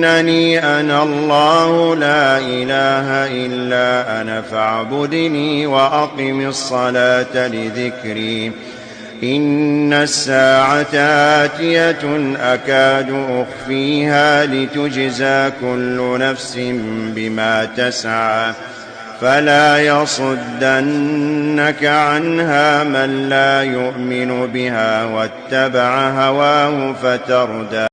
إنني أنا الله لا إله إلا أنا فاعبدني وأقم الصلاة لذكري إن الساعة آتية أكاد أخفيها لتجزى كل نفس بما تسعى فلا يصدنك عنها من لا يؤمن بها واتبع هواه فتردى.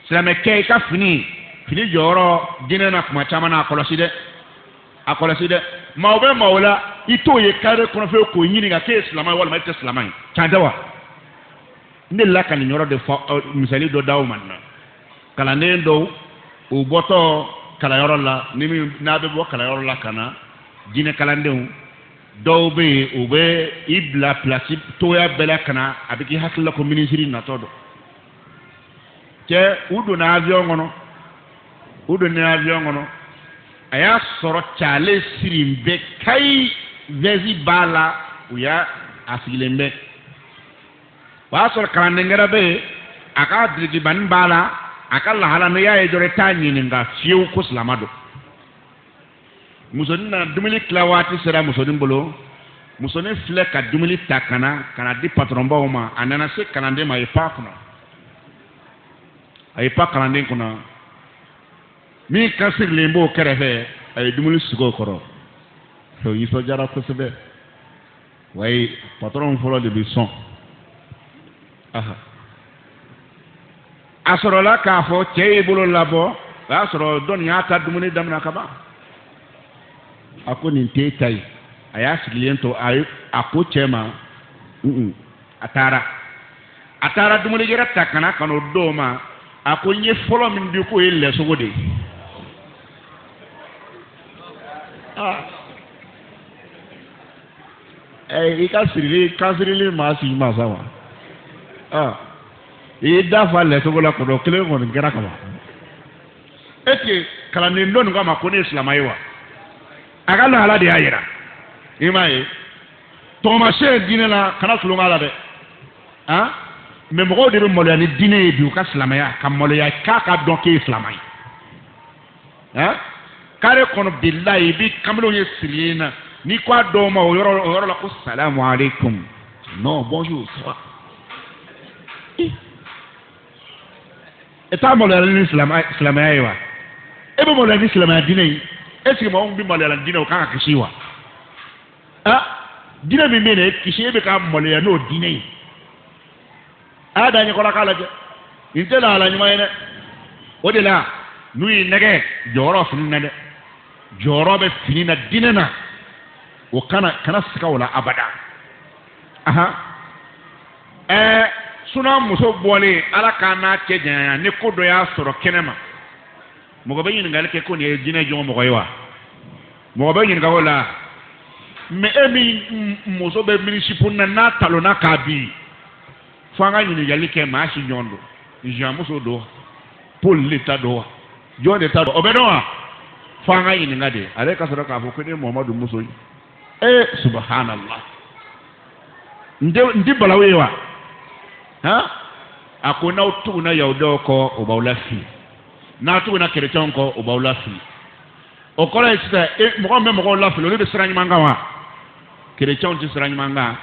Silamɛkɛ ka fini jɔyɔrɔ diinɛ na kuma caman na a kɔlɔsi dɛ maa o bɛ maa o la i t'o ye kare kɔnɔ fɛ k'o ɲini ka k'e ye silamɛ ye walima e tɛ silamɛ ye can tɛ wa n delila ka nin yɔrɔ de fɔ misali dɔ d'aw ma nin na kalanden dɔw u bɔtɔ kalanyɔrɔ la n'a bɛ bɔ kalanyɔrɔ la ka na diinɛ kalandenw dɔw bɛ yen u bɛ i bila pilasi togoya bɛɛ la ka na a bɛ k'i hakili la ko minisiri natɔ don. Cɛ u donna avion kɔnɔ a y'a sɔrɔ cale sirin bɛ kayi vɛsi b'a la u y'a sigilen bɛ o y'a sɔrɔ kalanden wɛrɛ bɛ yen a ka dirigibani b'a la a ka lahala n'i y'a ye dɔrɔn i t'a ɲininka fiyewu ko silamɛ don musonin nana dumuni tila waati sera musonin bolo musonin filɛ ka dumuni ta ka na di patɔrɔnbaw ma a nana se kalanden ma a ye pan kunna. A ye pa kalanden kunna min ka sirilen b'o kɛrɛfɛ a ye dumuni sigi o kɔrɔ o nisɔndiyara kosɛbɛ wa patɔrɔn fɔlɔ de bɛ sɔn a sɔrɔla k'a fɔ cɛ y'i bolo labɔ o y'a sɔrɔ dɔnni y'a ta dumuni daminɛ ka ban a ko nin t'e ta ye a y'a sigilen to a ko cɛ ma a taara dumuni yɛrɛ ta ka na n'o d'o ma. A ko n ye fɔlɔ min di k'o ye lɛsogo de ye i ka sirili maa sigi masa ma i ye da fa lɛsogo la kɔnɔ kelen kɔni kɛra kama est ce que kalanden dɔ nin k'a ma ko ne ye silamɛ ye wa a ka lahala de y'a yira i m'a ye tɔgɔmasɛn diinɛ la kana tulon k'a la dɛ mais mɔgɔw de bɛ maloya ni diinɛ ye bi u ka silamɛya ka maloya k'a ka dɔn k'e ye silamɛ ye kare kɔnɔ bilayi i bɛ kamalenw ye siri yen na n'i ko a dɔw ma o yɔrɔ la ko salamu aleykum non bonjour ça va e t'a maloya ni silamɛya ye wa e bɛ maloya ni silamɛya diinɛ ye est ce que mɔgɔw bɛ maloya ni diinɛ o kan ka kisi wa diinɛ min bɛ yen e kisi e bɛ ka maloya n'o diinɛ ye. A da ɲɛkɔrɔ k'a lajɛ nin tɛ lahala ɲuman ye dɛ o de la n'u y'i nɛgɛ jɔyɔrɔ fini na dɛ jɔyɔrɔ bɛ fini na diinɛ na o kana siga o la abada sunan muso bɔlen ala k'a n'a cɛ janya ni ko dɔ y'a sɔrɔ kɛnɛ ma mɔgɔ bɛ ɲininkali kɛ ko nin ye diinɛ jɔn mɔgɔ ye wa mɔgɔ bɛ ɲininka o la mais e min muso bɛ minisipu na n'a talonna k'a bin. Fo an ka ɲininkali kɛ maa si ɲɔgɔn don ziyamuso don wa Paul le ta don wa jɔn de ta don o bɛ dɔn wa fo an ka ɲininka de ale ka sɔrɔ k'a fɔ ko ne ye Muhamadu muso ye subhanallah n tɛ balawu ye wa a ko n'aw tuguna yahudaw kɔ o b'aw lafili n'aw tuguna kerecɛnw kɔ o b'aw lafili o kɔrɔ ye sisan mɔgɔ min bɛ mɔgɔw lafili olu bɛ sira ɲuman kan wa kerecɛnw tɛ sira ɲuman kan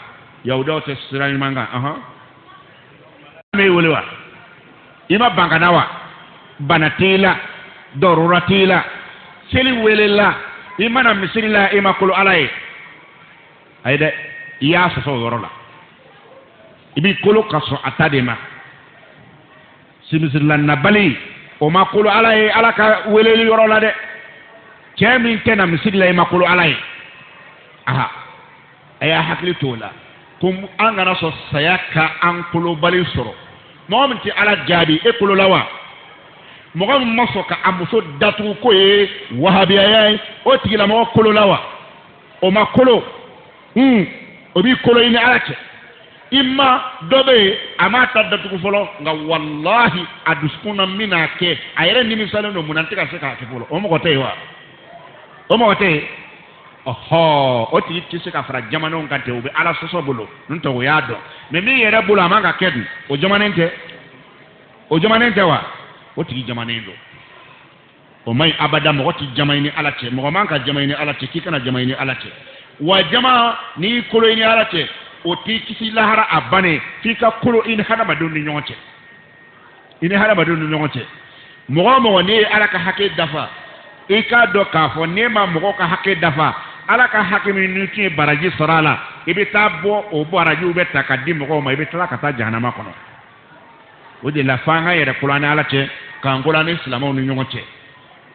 yahudaw tɛ sira ɲuman kan me wele wa i ma bankana wa bana t'i la dɔrɔra t'i la seli wele la i mana misiri la i ma kolo ala ye ayi dɛ i y'a sɔsɔ o yɔrɔ la i b'i kolo ka sɔn a ta de ma simisirila nabali o ma kolo ala ye ala ka weleli yɔrɔ la dɛ cɛ min tɛ na misiri la i ma kolo ala ye a y'a hakili to o la ko an kana sɔn saya ka an kolobali sɔrɔ mɔgɔ min tɛ ala jaabi e kolo la wa mɔgɔ min ma sɔn ka a muso datugu k'o ye wahabiyaya ye o tigilamɔgɔ kolo la wa o ma kolo o b'i kolo i ni ala cɛ i ma dɔ bɛ yen a m'a ta datugu fɔlɔ nka walahi a dusukun na min n'a kɛ a yɛrɛ nimisalen don mun na n tɛ ka se k'a kɛ fɔlɔ o mɔgɔ tɛ yen wa o mɔgɔ tɛ yen o tigi tɛ se ka fara jamanaw kan ten o bɛ ala sɔsɔ bolo n'o tɛ o y'a dɔn mɛ min yɛrɛ bolo a man ka kɛ dun o jamanen tɛ wa o tigi jamanen do o mai abada mɔgɔ ti jama ni ala cɛ mɔgɔ man ka jama ni ala cɛ k'i kana jama ni ala cɛ wa jama ni kolo ni ala cɛ o ti kisi lahara a bannen f'i ka kolo i ni hadamadenw ni ɲɔgɔn cɛ i ni hadamadenw ni ɲɔgɔn cɛ mɔgɔ o mɔgɔ n'i ye ala ka hakɛ dafa i k'a dɔn k'a fɔ n'e ma mɔgɔ ka hakɛ dafa ala ka hakɛ min ni tun ye baraji sɔrɔ a la i bɛ taa bɔ o barajiw bɛ ta ka di mɔgɔw ma i bɛ tila ka taa jahanama kɔnɔ o de la f'an ka yɛrɛ kolo an ni ala cɛ k'an kolo an ni silamɛw ni ɲɔgɔn cɛ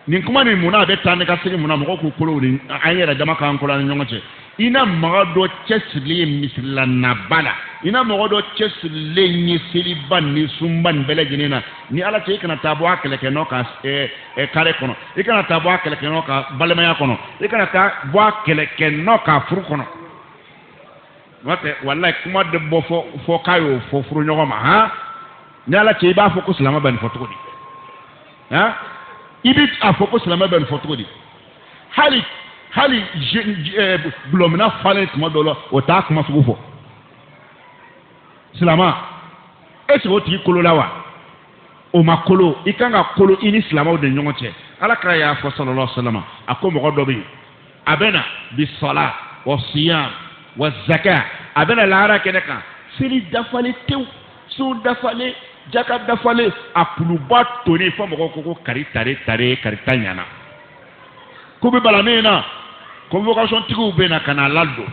nin kuma nin munna a bɛ taa ne ka segin munna mɔgɔw k'u kolo ni an yɛrɛ dama k'an kolo an ni ɲɔgɔn cɛ i na mɔgɔ dɔ cɛsirilen ye misirila naba la i na mɔgɔ dɔ cɛsirilen ye seliba ni sunba nin bɛɛ lajɛlen na ni ala cɛ i kana taa bɔ a kɛlɛkɛnɔ ka kare kɔnɔ i kana taa bɔ a kɛlɛkɛnɔ ka balimaya kɔnɔ i kana taa bɔ a kɛlɛkɛnɔ ka furu kɔnɔ n'o tɛ walayi kuma de bɔ fɔ k'a y'o fɔ furu ɲɔgɔn ma han ni ala cɛ i b'a fɔ ko silamɛ bɛ nin fɔ cogo di han i bɛ a fɔ ko silamɛ bɛ nin fɔ cogo di hali gulɔmina falen tuma dɔ la o t'a kuma sugu fɔ silamɛ est-ce que o tigi kolo la wa o ma kolo i kan ka kolo i ni silamɛw de ɲɔgɔn cɛ ala kira y'a fɔ sallallahu alaihi wa sallam a ko mɔgɔ dɔ bɛ yen a bɛ na bi sɔla wa siyam wa zaka a bɛ na lahara kɛnɛ kan seli dafalen tewu sun dafalen jaka dafalen a kuluba toni fɔ mɔgɔw ko ko kari tare ta ɲana ko bɛ bala min na convocation tigiw bɛ na ka na ladon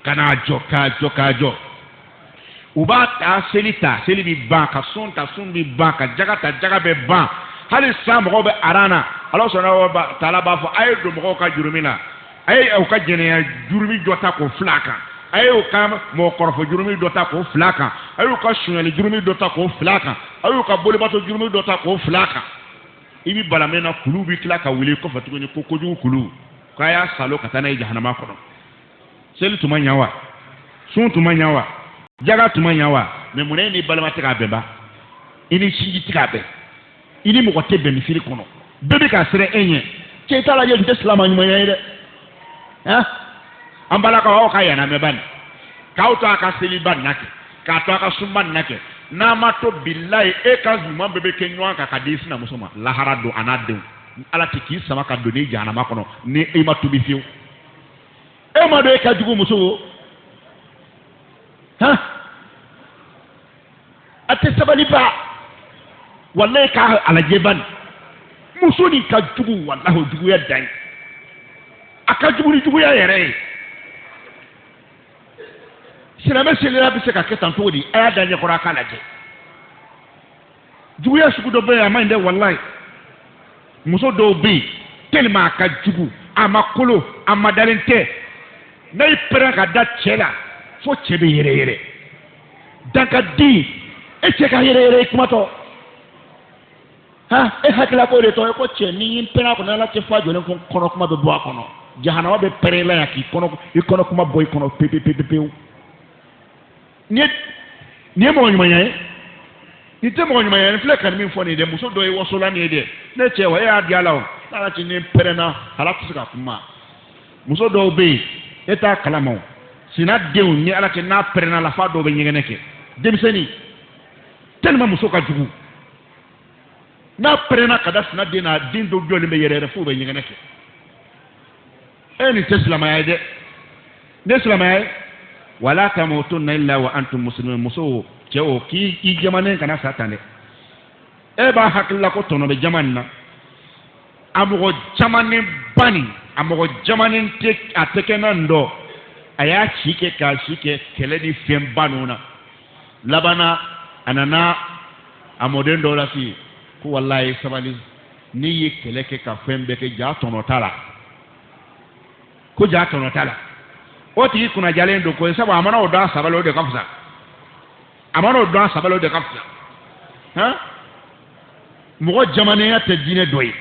ka na jɔ k'a jɔ u b'a ta seli bɛ ban ka sun ta sun bɛ ban ka jaga ta jaga bɛ ban hali san mɔgɔw bɛ aran na ala sɔnna taala b'a fɔ a ye don mɔgɔw ka jurumi na a ye u ka jɛnɛya jurumi dɔ ta k'o fila kan a ye u ka mɔgɔkɔrɔfɔ jurumi dɔ ta k'o fila kan a y'u ka sunyali jurumi dɔ ta k'o fila kan a y'u ka bolibato jurumi dɔ ta k'o fila kan i bi bala min na kulu bi tila ka wuli kɔfɛ tuguni ko kojugu kulu k'a y'a salo ka taa n'a ye jahanama kɔnɔ seli tuma ɲa wa sun tuma ɲa wa jaga tuma ɲa wa mɛ munna e ni balima tɛ k'a bɛn ba i ni sinji tɛ k'a bɛn i ni mɔgɔ tɛ bɛn misiri kɔnɔ bɛɛ bɛ k'a siran e ɲɛ k'e t'a lajɛ nin tɛ silamɛ ɲumanya ye dɛ han an balakaw aw ka yanamɛ ba nin k'aw to a ka seliba nin na kɛ k'a to a ka sunba nin na kɛ n'a ma to bilayi e ka ɲuman bɛɛ bɛ kɛ ɲɔgɔn kan ka di i sinamuso ma lahara don a n'a denw ala tɛ k'i sama ka don n'i jahanama kɔnɔ ni e ma tubi fiyewu e ma dɔn e ka jugu muso o han a tɛ sabali ba walayi k'a lajɛ ba nin muso nin ka jugu walahi o juguya dan ye a ka jugu ni juguya yɛrɛ ye silamɛ selera bɛ se ka kɛ tan cogo di a y'a da ɲɛkɔrɔ a k'a lajɛ juguya sugu dɔ bɛ yen a ma ɲi dɛ walayi muso dɔw bɛ yen tellement a ka jugu a ma kolo a ma dalen tɛ n'a y'i pɛrɛn ka da cɛ la fo cɛ bɛ yɛrɛyɛrɛ dankadi e cɛ ka yɛrɛyɛrɛ i kumatɔ han e hakilila k'o de tɔ e ko cɛ n'i y'i pɛrɛn a kɔnɔ ala tɛ fɔ a jɔlen ko kɔnɔ kuma bɛ bɔ a kɔnɔ jahanama bɛ pɛrɛn la yan k'i kɔnɔ kuma bɔ i kɔnɔ pepepepewu ni ye mɔgɔ ɲuman ye ni tɛ mɔgɔ ɲuman ye filɛ ka min fɔ nin ye dɛ muso dɔ ye wasola nin ye dɛ ne cɛ wa e y'a di ala o n'ala ti ni pɛrɛnna ala tɛ se ka kuma muso dɔw bɛ yen e t'a kalama o sina denw ni ala cɛ n'a pɛrɛnna la f'a dɔw bɛ ɲɛgɛnɛ kɛ denmisɛnnin tellement muso ka jugu n'a pɛrɛnna ka da sina den na den dɔw jɔlen bɛ yɛrɛ yɛrɛ f'o bɛ ɲɛgɛnɛ kɛ e nin tɛ silamɛya ye dɛ ne silamɛya ye wala tamutunna illa wa antum muslimun muso cɛ o k'i jamanen kana sa tan dɛ e b'a hakili la ko tɔnɔ bɛ jama nin na a mɔgɔ jamanen ba nin a mɔgɔ jamanen tɛ a tɛ kɛ na dɔ a y'a si kɛ k'a si kɛ kɛlɛ ni fɛn ba ninnu na labanna a nana a mɔden dɔw la si ko walayi sabali n'i ye kɛlɛ kɛ ka fɛn bɛɛ kɛ ja tɔnɔ t'a la ko ja tɔnɔ t'a la o tigi kunnajalen don ko sabu a mana o dɔn a sabali o de ka fisa a mana o dɔn a sabali o de ka fisa han mɔgɔ jamanenya tɛ diinɛ dɔ ye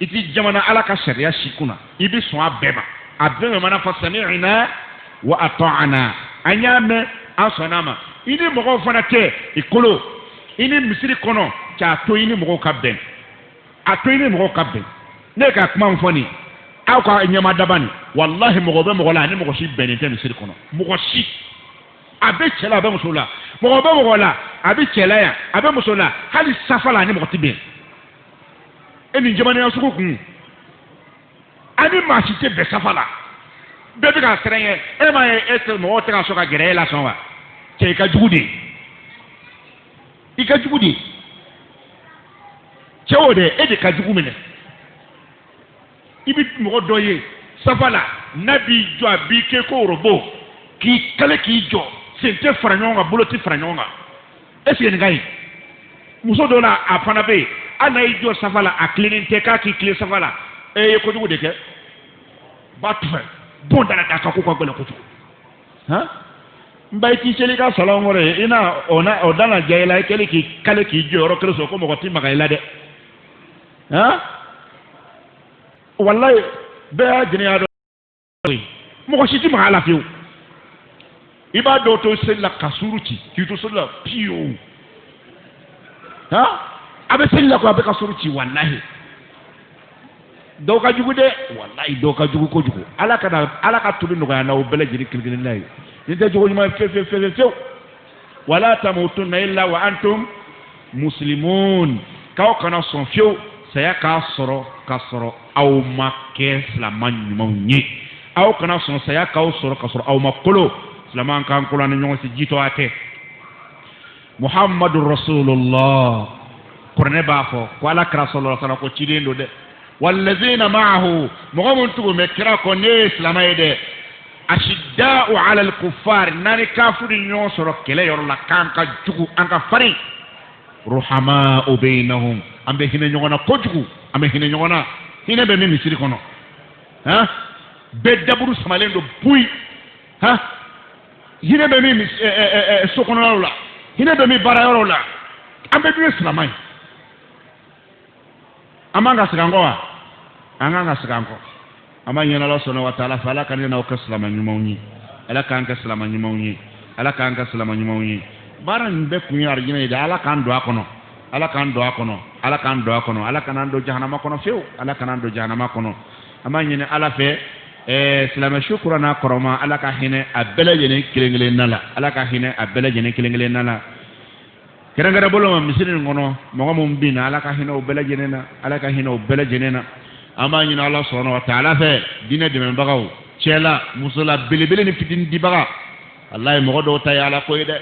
i ti jamana ala ka sariya si kunna i bi sɔn a bɛɛ ma a bɛɛ ma mana fɔ sami'na wa ata'na an y'a mɛn an sɔnna a ma i ni mɔgɔw fana tɛ i kolo i ni misiri kɔnɔ k'a to i ni mɔgɔw ka bɛn a to i ni mɔgɔw ka bɛn ne ka kuma min fɔ nin aw ka ɲɛma daba nin walahi mɔgɔ bɛ mɔgɔ la ani mɔgɔ si bɛnnen tɛ misiri kɔnɔ mɔgɔ si a bɛ cɛ la a bɛ muso la mɔgɔ bɛ mɔgɔ la a bɛ cɛ la yan a bɛ muso la hali safa la ani mɔgɔ tɛ bɛn eni jamani ya suku kun ani masite be safala bɛɛ bɛ ka siran ye e ma ye e tɛ mɔgɔw tɛ ka sɔn ka gɛrɛ e la sɔn wa cɛ i ka jugu de i ka jugu de cɛ o de e de ka jugu minɛ i bɛ mɔgɔ dɔ ye safa la n'a b'i jɔ a b'i kɛ ko orobo k'i kale k'i jɔ sen tɛ fara ɲɔgɔn kan bolo tɛ fara ɲɔgɔn kan est-ce que nin ka ɲi muso dɔ la a fana bɛ yen hali n'a y'i jɔ safa la a tilennen tɛ k'a k'i tile safa la e ye kojugu de kɛ ba tufɛ bon dara da ka ko ka gɛlɛn kojugu han n ba i t'i seli ka salon kɔrɔ ye i na o dana diya i la i kɛlen k'i kale k'i jɔ yɔrɔ kelen sɔrɔ ko mɔgɔ t'i maga i la dɛ han walayi bɛɛ y'a jɛnɛ y'a dɔn mɔgɔ si t'i maga a la fiyewu i b'a dɔw to seli la ka suru ci k'i to seli la piyewu han a bɛ seli la ko a bɛ ka suru ci walahi dɔw ka jugu dɛ walayi dɔw ka jugu kojugu ala ka tubi nɔgɔya n'aw bɛɛ lajɛlen kelen-kelen n'a ye nin tɛ jogo ɲuman fiyewu wala tamutunna illa wa antum muslimun k'aw kana sɔn fiyewu saya k'a sɔrɔ k'a sɔrɔ aw ma kɛ silama ɲumanw ye aw kana sɔn saya k'aw sɔrɔ k'a sɔrɔ aw ma kolo silama k'an kolo ani ɲɔgɔn si jitɔ a tɛ muhammadu rasulullah kuranɛ b'a fɔ ko ala kira sallallahu alaihi wasallam ko ciden don dɛ والذين معه مغمون تقول مكراكو نيس لما يدي أشداء على الكفار ناني كافر ينصر كلا يرلا كان كجوكو أنك فرين رحماء بينهم أم بهنا نيونا كجوكو أم بهنا نيونا هنا بمي مسيري كنو ها بدبرو سمالين دو بوي ها هنا بمي سوكونا لا هنا بمي بارايرو لا أم بمي سلامي amanga sikangoa anganga sikango amanya Allah subhanahu wa ta'ala fala kanina ukaslama nyumawnyi ala kanka salama nyumawnyi ala kanka salama nyumawnyi baran be kunya arjina ida ala kan do akono ala kan do akono ala kan do akono ala kan do jahannama kono few ala kan do jahannama kono amanya ne ala fe salama shukrana koroma ala ka hine abela jene kilengele nala ala ka hine abela jene kilengele nala kerangara bolo ma misirin ngono mo ngom bina ala ka hino bela jenena ala ka hino bela jenena ama nyina Allah subhanahu wa ta'ala fe dina de men bagaw chela musula belebele ni fitin di baga wallahi mo do tay ala ko yede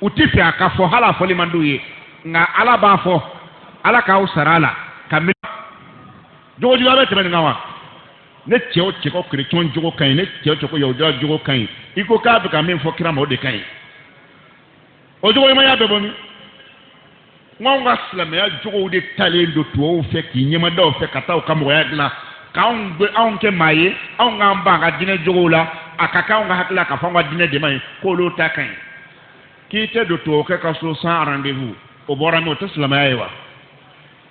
utifi aka fo hala fo limandu ye nga ala ba fo ala ka usarala kamil jojo abe tebe ngawa ne cheo cheko kriton jogo kan ne cheo cheko yodo jogo kan iko ka be kamin fo kira mo de kan o jogo ma ya be boni ngonga slame ya jogo de tale do to fe ki nyema do fe kata o kamo ya la kaun be on ke maye on nga mbanga dine jogo la akaka on nga hakla ka fanga dine de mai ko lo ta kan ki te do to ke ka so sans rendez-vous o bora mo to slame ya wa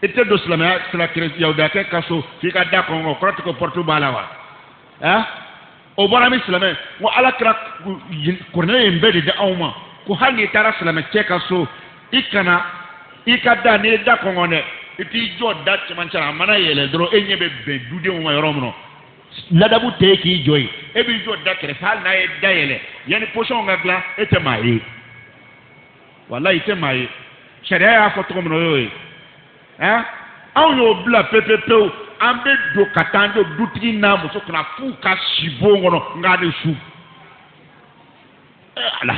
ite do slame ya sala kire ya da ke ka so fi ka da ko ngo krote ko Portugal wa o bora mi slame mo ala kra ko ne mbede de awma ko hangi tara slame che ka so ikana ikada ne da kongone iti jo da chimanchara mana yele dro enye be dude mo yoro mo ladabu te ki joy e bi jo da kere sal na e da yele yani pochon ngagla ete mai wallahi ete mai sharia ya foto ko mo yoy aw yo bla pepepe ambe do katando dutri na mo so kuna fu ka shibo ngono ngade su ala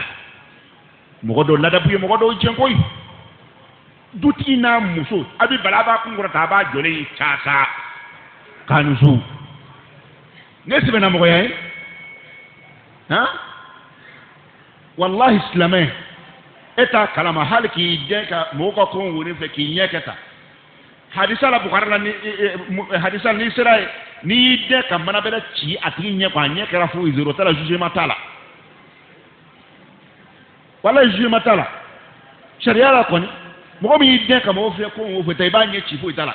mo do ladabu ye mo do jenkoy duti na muso abi balaba kungura ta ba jole chasa kanusu nesibe na mogo yae wallahi islamé eta kalama halki deka moko ko woni fe ki nyeketa hadisa la bukhari la ni hadisa ni sira ni deka mana bela ci atri nyekwa nyekera fu izuro tala jugement tala wala jugement tala sharia la koni mo mi de ka mo fe ko mo fe tay ba nye chi fo itala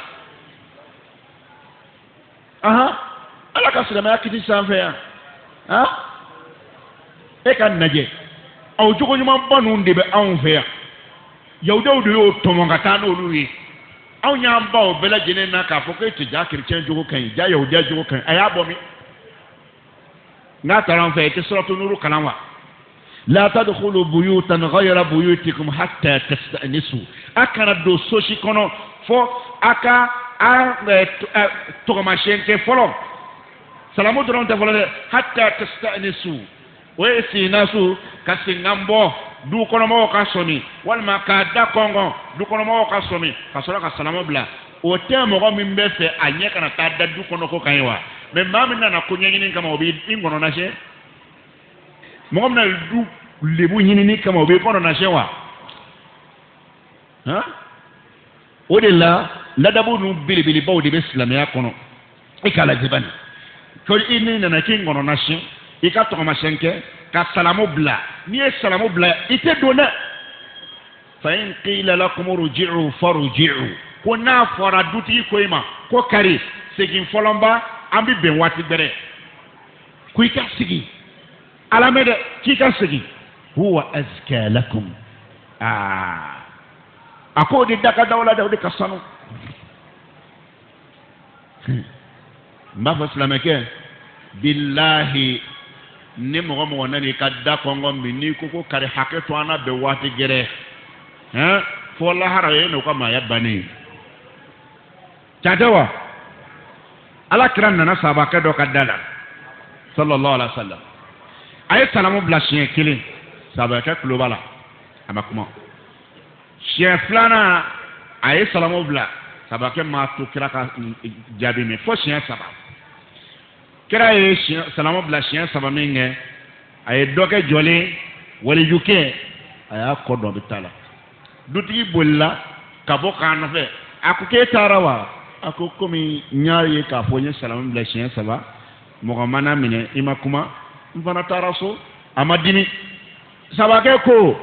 ala ka sira ma kiti san fe ya e kan naje aw jogo nyuma banu ndebe aw fe ya yawdo do yo to mo ngata no luwi aw nya mba o bela jene na ka fo ko ti ja kirchen jogo kan ja yawdo jogo kan aya bo mi na taran fe ti suratu nuru kalanwa لا تدخلوا بيوتا غير بيوتكم حتى تستأنسوا أكنا دو سوشي كونو فو أكا tɔgɔmasiyɛn fɔlɔ salamu dɔrɔn tɛ fɔlɔ dɛ hatta tasta'nisu o ye sinasu ka sinkan bɔ du kɔnɔmɔgɔw ka sɔmi walima k'a da kɔngɔ du kɔnɔmɔgɔw ka sɔmi ka sɔrɔ ka salamu bila o tɛ mɔgɔ min bɛ fɛ a ɲɛ kana taa da du kɔnɔ ko kan ye wa mais maa min nana ko ɲɛɲini kama o b'i kɔnɔ siɲɛ mɔgɔ min na du lebu ɲinini kama o b'i kɔnɔ siɲɛ wa han o de la ladabu nu belebelebaw de bɛ silamɛya kɔnɔ i k'a lajɛ bani ko i ni nana k'i kɔnɔ siɲɛ i ka tɔgɔmasiyɛn kɛ ka salamu bila n'i ye salamu bila i tɛ don dɛ fa in qila lakum urji'u farji'u ko n'a fɔra dutigi ko i ma ko kari segin fɔlɔnba an bɛ bɛn waati bɛrɛ ko i ka segin ala mɛ dɛ k'i ka segin huwa azka lakum a ko o de da ka d'aw la dɛ o de ka sanu n b'a fɔ silamɛkɛ bilahi ni mɔgɔ mɔgɔ nana i ka da kɔngɔ min n'i ko ko kari hakɛ to an na bɛn waati gɛrɛ fɔ lahara ye n'o ka maaya bannen tiɲɛ tɛ wa ala kira nana sahabakɛ dɔ ka da la sallallahu alaihi wa sallam a ye salamu bila siɲɛ kelen sahabakɛ tulo b'a la a ma kuma siɲɛ filanan a ye salamu bila sahabakɛ ma to kira ka jaabi min fo siɲɛ saba kira ye salamu bila siɲɛ saba min kɛ a ye dɔ kɛ jɔlen walijukɛ a y'a kɔ dɔn bɛ taa la dutigi bolila ka bɔ k'a nɔfɛ a ko k'e taara wa a ko komi n y'a ye k'a fɔ n ye salamu bila siɲɛ saba mɔgɔ ma na minɛ i ma kuma n fana taara so a ma dimi sabakɛ ko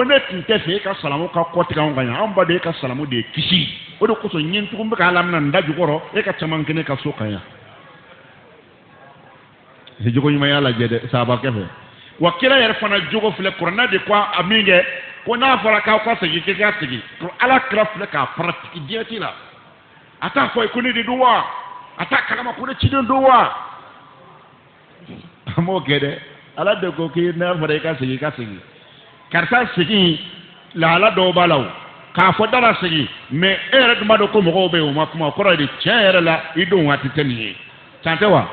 ne tun tɛ fɛ e ka salamu ka kɔtigɛ anw kan yan anw ba de e ka salamu de ye kisi o de kosɔn n ye n tugun bɛ k'a lamina n da jukɔrɔ e ka caman kɛ ne ka so kan yan jogo ɲuman y'a lajɛ dɛ sabakɛ fɛ wa kira yɛrɛ fana jogo filɛ kuranɛ de ko a min kɛ ko n'a fɔra k'aw ka segin k'i ka segin ala kira filɛ k'a paratiki diɲɛti la a t'a fɔ ko ne de don wa a t'a kalama ko ne ciden don wa a m'o kɛ dɛ ala de ko k'i n'a fɔra i ka segin karisa segin lahala dɔw b'a la o k'a fɔ dara segin mais e yɛrɛ dun b'a dɔn ko mɔgɔw bɛ yen o ma kuma o kɔrɔ ye de tiɲɛ yɛrɛ la i don waati tɛ nin ye tiɲɛ tɛ wa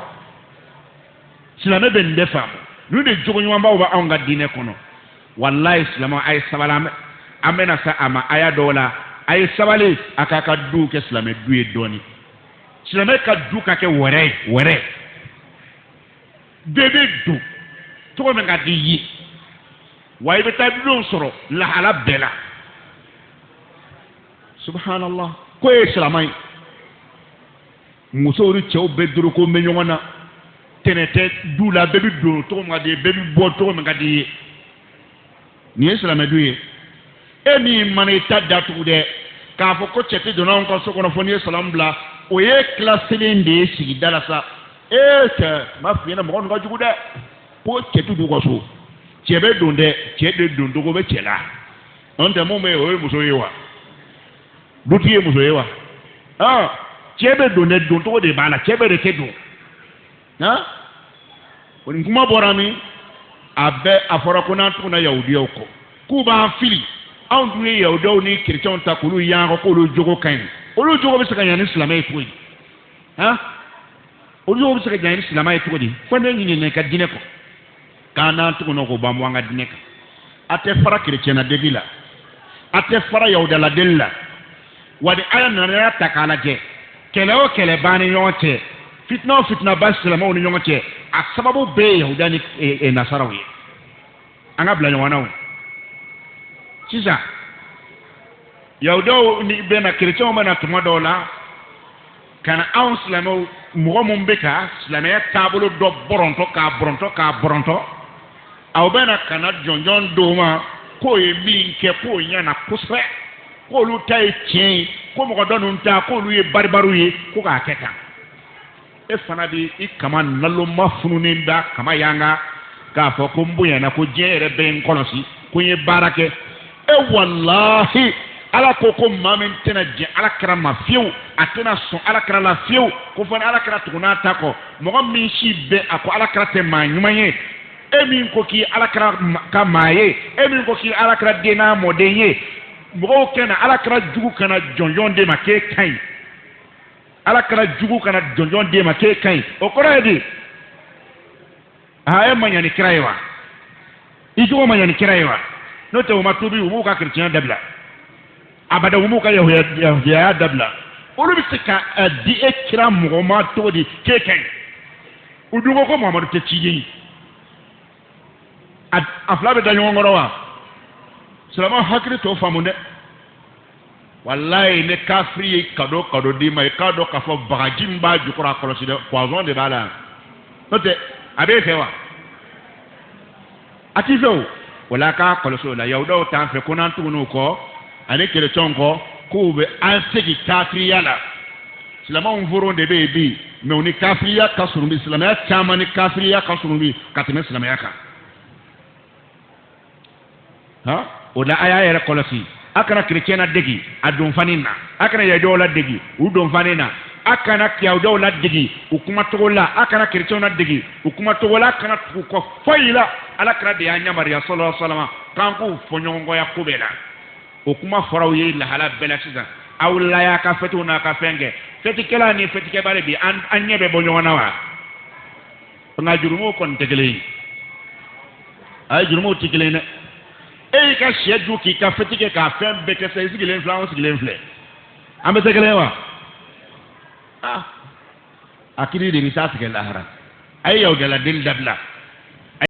silamɛ bɛ nin de faamu n'u de jogo ɲumanbaw bɛ anw ka diinɛ kɔnɔ walayi silamɛ a ye sabali an bɛna se a ma a y'a dɔw la a ye sabali a k'a ka duw kɛ silamɛ du ye dɔɔni silamɛ ka du ka kɛ wɛrɛ ye wɛrɛ bɛɛ bɛ don cogo min ka di ye wa i bɛ taa don sɔrɔ lahala bɛɛ la subhanallah ko ye silamɛ ye musow ni cɛw bɛɛ doroko bɛ ɲɔgɔn na tɛnɛ tɛ du la bɛɛ bɛ don cogo min ka di ye bɛɛ bɛ bɔ cogo min ka di ye nin ye silamɛ du ye e min mana i ta datugu dɛ k'a fɔ ko cɛ tɛ donna anw ka so kɔnɔ fɔ n'i ye salamu bila o ye kilaselen de ye sigida la sa cɛ n b'a f'i ɲɛna mɔgɔ ninnu ka jugu dɛ ko cɛ t'u ka so cɛ bɛ don dɛ cɛ de don cogo bɛ cɛ la n'o tɛ mun bɛ yen o ye muso ye wa dutigi ye muso ye wa cɛ bɛ don dɛ don cogo de b'a la cɛ bɛ de tɛ don o ni kuma bɔra min a bɛɛ a fɔra ko n'an tuguna yahudiyaw kɔ k'u b'an fili anw dun ye yahudiyaw ni kerecɛnw ta k'olu y'an kɔ k'olu jogo ka ɲi olu jogo bɛ se ka ɲa ni silamɛ ye cogo di olu jogo bɛ se ka ɲa ni silamɛ ye cogo di fo ne ɲinɛna i ka diinɛ kɔ k'an n'an tuguna k'o b'an bɔ an ka diinɛ kan a tɛ fara kerecɛnna deli la a tɛ fara yahudala deli la wa ni aya nana y'a ta k'a lajɛ kɛlɛ o kɛlɛ b'an ni ɲɔgɔn cɛ fitina o fitina ba silamɛw ni ɲɔgɔn cɛ a sababu bɛɛ ye yahuda ni nasaraw ye an ka bila ɲɔgɔn na o sisan yahudaw ni bɛ na kerecɛnw bɛ na tuma dɔw la ka na anw silamɛw mɔgɔ minnu bɛ ka silamɛya taabolo dɔ bɔrɔntɔ aw bɛ na ka na jɔnjɔn dɔw ma k'o ye min kɛ k'o ɲɛna kosɛbɛ k'olu ta ye tiɲɛ ye ko mɔgɔ dɔ ninnu ta k'olu ye baribariw ye ko k'a kɛ tan e fana bi i kama naloma fununen da kama yanga k'a fɔ ko n bonyana ko diɲɛ yɛrɛ bɛ n kɔlɔsi ko n ye baara kɛ e walahi ala ko maa min tɛna jɛ alakira ma fiyewu a tɛna sɔn alakira la fiyewu ko fɔ ni alakira tugun'a ta kɔ mɔgɔ min si bɛ a ko alakira tɛ maa ɲuman ye e min ko k'i alakira ka maa ye e min ko k'i alakira den n'a mɔden ye mɔgɔw kɛna alakira jugu kana jɔnjɔn de ma k'e ka ɲi ala kana jugu kana jonjon de ma ke kai o kora di ha e manya ni kiraiwa ijo manya ni kiraiwa no te o matubi o ka chrétien dabla abada o ka ya dabla olu bi se ka di e kira mo ma to di ke kai o dugo ko Muhammadu te ciyi afla be danyo ngoro wa salama hakri to famunde wallahi ne kafri kado di mai kado ka fo bagajim ba jukura kolosi de poison de bala note abe fewa ati few wala ka koloso la yawdo tan fe kunan tunu ko ane kele tonko ko be ansegi kafri yala silama on voro de be me oni kafri ya kasurumbi silama ya chama ni kafri ya kasurumbi katime silama ya ka ha oda aya yere kolosi akana chrétien degi adon fanina akana yado la degi udon fanina akana yado la degi ukuma togola akana chrétien degi ukuma togola kana ko foila ala kra de anya maria sallallahu alaihi wasallam kanku fonyongo ya kubela ukuma faraw yi la hala bela siza awla ya ka fetuna ka fenge feti kala ni feti ke bare bi anye be bonyona wa nga jurumo kon tegele ay jurumo tegele ne e ka sheju ki ka fetike ka fem be ke se sigile influence sigile infle ambe tegele wa akiri de risas ke lahara ay yow de la dil dabla